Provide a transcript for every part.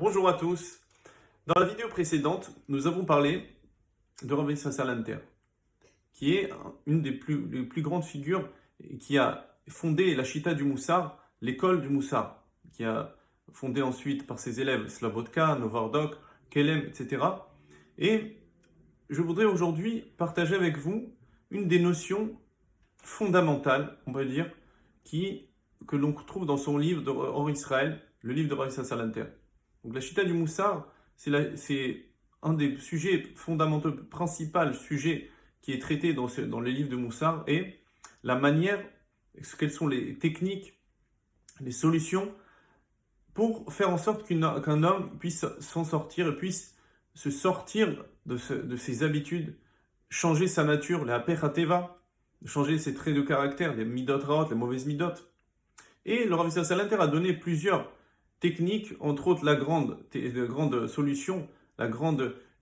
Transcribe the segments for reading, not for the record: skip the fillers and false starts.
Bonjour à tous. Dans la vidéo précédente, nous avons parlé de Rabbi Salanter, qui est une des plus grandes figures et qui a fondé la Chita du Moussar, l'école du Moussar, qui a fondé ensuite par ses élèves Slobodka, Novardok, Kelem, etc. Et je voudrais aujourd'hui partager avec vous une des notions fondamentales, on va dire, que l'on trouve dans son livre Or Israël, le livre de Rabbi Salanter. Donc la Chita du Moussar, c'est un des sujets fondamentaux, principal sujet qui est traité dans les livres de Moussar, et la manière, quelles sont les techniques, les solutions pour faire en sorte qu'un homme puisse s'en sortir et puisse se sortir de ses habitudes, changer sa nature, la perhateva, changer ses traits de caractère, les midot raot, les mauvaises midot. Et le Rav Salanter a donné plusieurs techniques, entre autres la grande solution,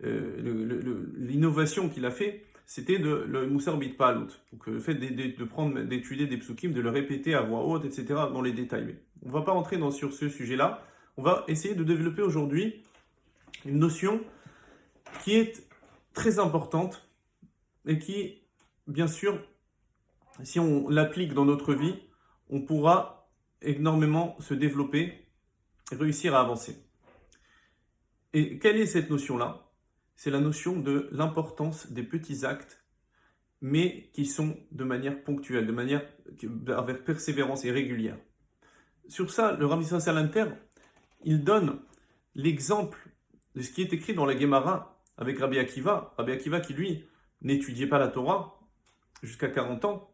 l'innovation qu'il a fait, c'était le Moussar Bitpalut. Donc le fait d'étudier des psukim, de le répéter à voix haute, etc. dans les détails. Mais on ne va pas entrer sur ce sujet-là. On va essayer de développer aujourd'hui une notion qui est très importante et qui, bien sûr, si on l'applique dans notre vie, on pourra énormément se développer et réussir à avancer. Et quelle est cette notion-là? C'est la notion de l'importance des petits actes, mais qui sont de manière ponctuelle, avec persévérance et régulière. Sur ça, le Rav Salanter, il donne l'exemple de ce qui est écrit dans la Gemara avec Rabbi Akiva. Rabbi Akiva qui, lui, n'étudiait pas la Torah jusqu'à 40 ans.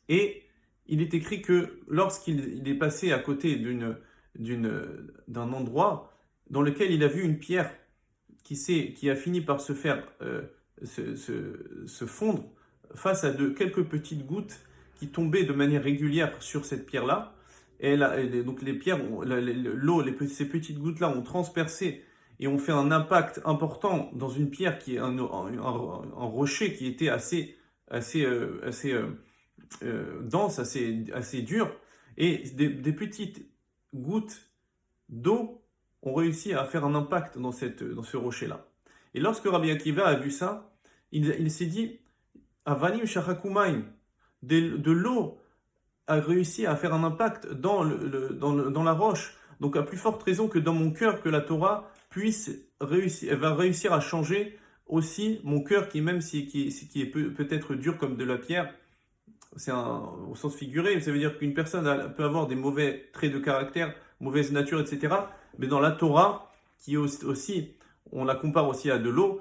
Et il est écrit que lorsqu'il est passé à côté d'un endroit dans lequel il a vu une pierre qui a fini par se fondre face à quelques petites gouttes qui tombaient de manière régulière sur cette pierre-là. Donc les pierres, ces petites gouttes-là ont transpercé et ont fait un impact important dans une pierre qui est un rocher qui était assez dense, assez dur, et des petites gouttes d'eau ont réussi à faire un impact dans ce rocher-là. Et lorsque Rabbi Akiva a vu ça, il s'est dit, Avanim shachakumaim, de l'eau a réussi à faire un impact dans la roche. Donc à plus forte raison que dans mon cœur, que la Torah va réussir à changer aussi mon cœur qui est peut-être dur comme de la pierre. C'est au sens figuré, ça veut dire qu'une personne peut avoir des mauvais traits de caractère, mauvaise nature, etc. Mais dans la Torah, qui est aussi, on la compare aussi à de l'eau,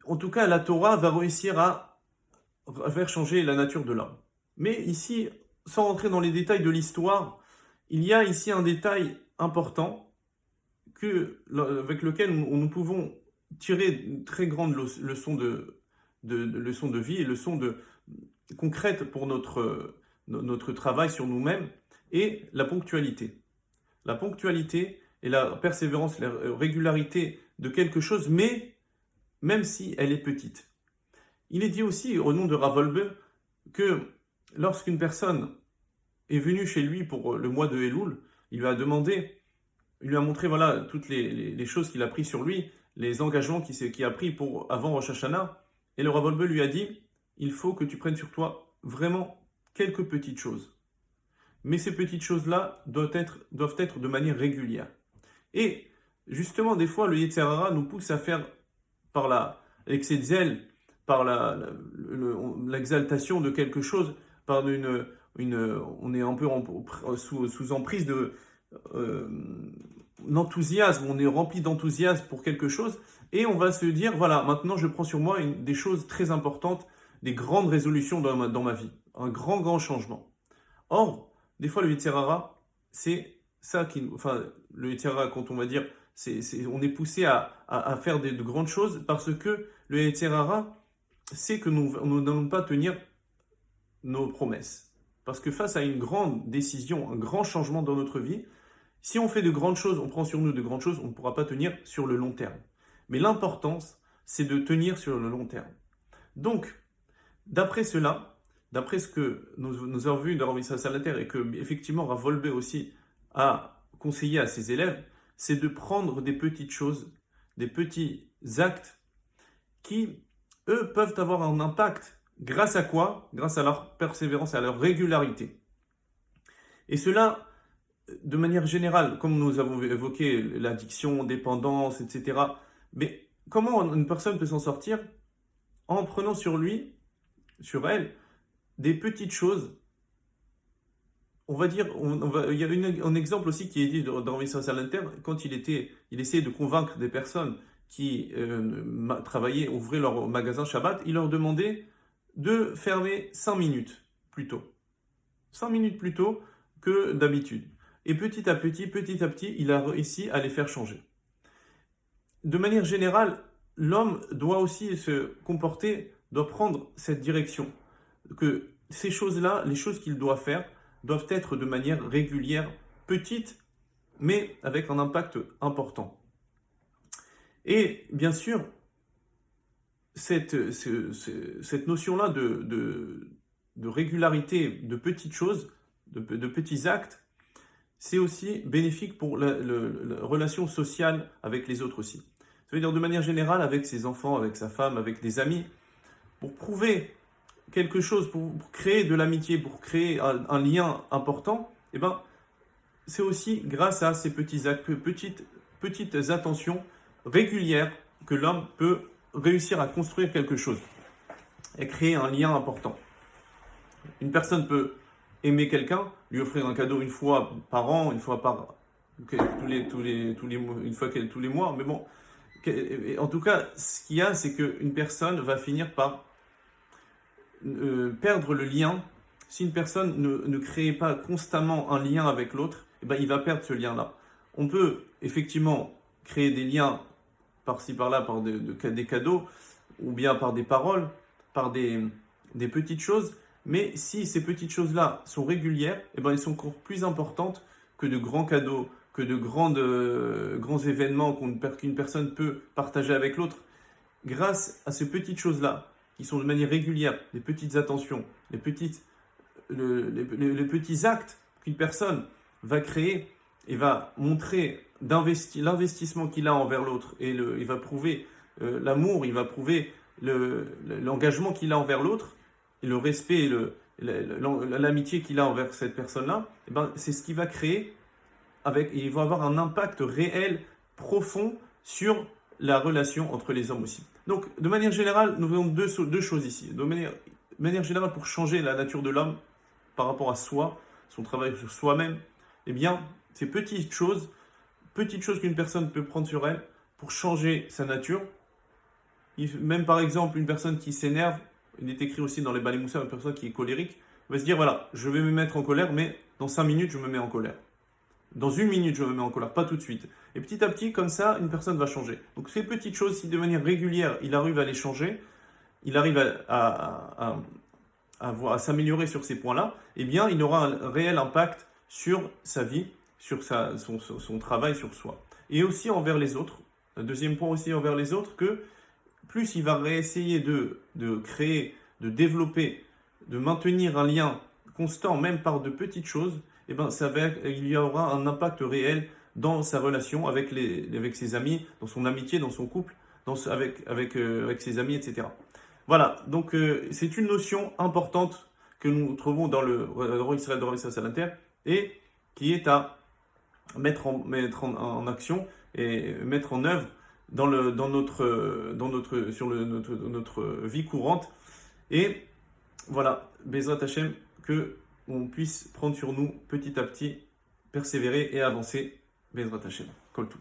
en tout cas, la Torah va réussir à faire changer la nature de l'homme. Mais ici, sans rentrer dans les détails de l'histoire, il y a ici un détail important avec lequel nous pouvons tirer une très grande leçon de vie et leçon concrète pour notre travail sur nous-mêmes, et la ponctualité. La ponctualité et la persévérance, la régularité de quelque chose, mais même si elle est petite. Il est dit aussi, au nom de Rav Wolbe, que lorsqu'une personne est venue chez lui pour le mois de Elul, il lui a montré voilà, toutes les choses qu'il a pris sur lui, les engagements qu'il a pris avant Rosh Hashanah, et le Rav Wolbe lui a dit, il faut que tu prennes sur toi vraiment quelques petites choses. Mais ces petites choses-là doivent être de manière régulière. Et justement, des fois, le Yetzer Hara nous pousse à faire par l'excès de zèle, par l'exaltation de quelque chose, on est un peu sous emprise d'enthousiasme, on est rempli d'enthousiasme pour quelque chose, et on va se dire, voilà, maintenant je prends sur moi des choses très importantes, des grandes résolutions dans ma vie, un grand changement. Or, des fois, le Yetzer Hara, c'est ça le Yetzer Hara, quand on va dire, on est poussé à faire de grandes choses parce que le Yetzer Hara sait que nous n'allons pas tenir nos promesses. Parce que face à une grande décision, un grand changement dans notre vie, si on fait de grandes choses, on prend sur nous de grandes choses, on ne pourra pas tenir sur le long terme. Mais l'importance, c'est de tenir sur le long terme. Donc, d'après cela, d'après ce que nous avons vu dans Rav Salanter et que effectivement Rav Wolbe aussi a conseillé à ses élèves, c'est de prendre des petites choses, des petits actes qui, eux, peuvent avoir un impact. Grâce à quoi? Grâce à leur persévérance, à leur régularité. Et cela, de manière générale, comme nous avons évoqué l'addiction, dépendance, etc. Mais comment une personne peut s'en sortir? En prenant sur lui, sur elle, des petites choses. On va dire, il y a un exemple aussi qui est dit dans Message à l'interne, quand il essayait de convaincre des personnes qui travaillaient, ouvraient leur magasin Shabbat, il leur demandait de fermer 5 minutes plus tôt. 5 minutes plus tôt que d'habitude. Et petit à petit, il a réussi à les faire changer. De manière générale, l'homme doit aussi se comporter, doit prendre cette direction. Que ces choses-là, les choses qu'il doit faire, doivent être de manière régulière, petite, mais avec un impact important. Et bien sûr, cette notion-là de régularité, de petites choses, de petits actes, c'est aussi bénéfique pour la relation sociale avec les autres aussi. Ça veut dire de manière générale avec ses enfants, avec sa femme, avec des amis, pour prouver quelque chose, pour créer de l'amitié, pour créer un lien important, eh ben, c'est aussi grâce à ces petits actes, petites attentions régulières que l'homme peut réussir à construire quelque chose et créer un lien important. Une personne peut aimer quelqu'un, lui offrir un cadeau une fois par an, une fois par une fois tous les mois, mais bon, en tout cas, ce qu'il y a, c'est qu'une personne va finir par perdre le lien. Si une personne ne crée pas constamment un lien avec l'autre, eh ben, il va perdre ce lien-là. On peut effectivement créer des liens par-ci par-là par des cadeaux, ou bien par des paroles, par des petites choses, mais si ces petites choses-là sont régulières, eh ben, elles sont encore plus importantes que de grands cadeaux, que de grands événements qu'une personne peut partager avec l'autre. Grâce à ces petites choses-là, qui sont de manière régulière, les petites attentions, les petits actes qu'une personne va créer et va montrer l'investissement qu'il a envers l'autre, et il va prouver l'amour, il va prouver l'engagement qu'il a envers l'autre, et le respect et l'amitié qu'il a envers cette personne-là, et ben, c'est ce qui va créer, et il va avoir un impact réel, profond sur la relation entre les hommes aussi. Donc, de manière générale, nous voyons deux choses ici. De manière générale, pour changer la nature de l'homme par rapport à soi, son travail sur soi-même, eh bien, ces petites choses qu'une personne peut prendre sur elle pour changer sa nature. Même par exemple, une personne qui s'énerve, il est écrit aussi dans les Baalei Moussar, une personne qui est colérique, va se dire, voilà, je vais me mettre en colère, mais dans 5 minutes, je me mets en colère. Dans 1 minute, je me mets en colère, pas tout de suite. Et petit à petit, comme ça, une personne va changer. Donc ces petites choses, si de manière régulière, il arrive à les changer, il arrive à s'améliorer sur ces points-là, eh bien, il aura un réel impact sur sa vie, sur son travail, sur soi. Et aussi envers les autres. Un deuxième point aussi envers les autres, que plus il va réessayer de créer, de développer, de maintenir un lien constant, même par de petites choses, eh ben, il y aura un impact réel dans sa relation avec ses amis, dans son amitié, dans son couple, avec ses amis, etc. Voilà, donc c'est une notion importante que nous trouvons dans le roi Israël de Rav Israël Salanter et qui est à mettre en action et mettre en œuvre dans notre vie courante. Et voilà, Bezrat Hashem, que on puisse prendre sur nous petit à petit, persévérer et avancer. Bezrat Hashem. Kol Tov.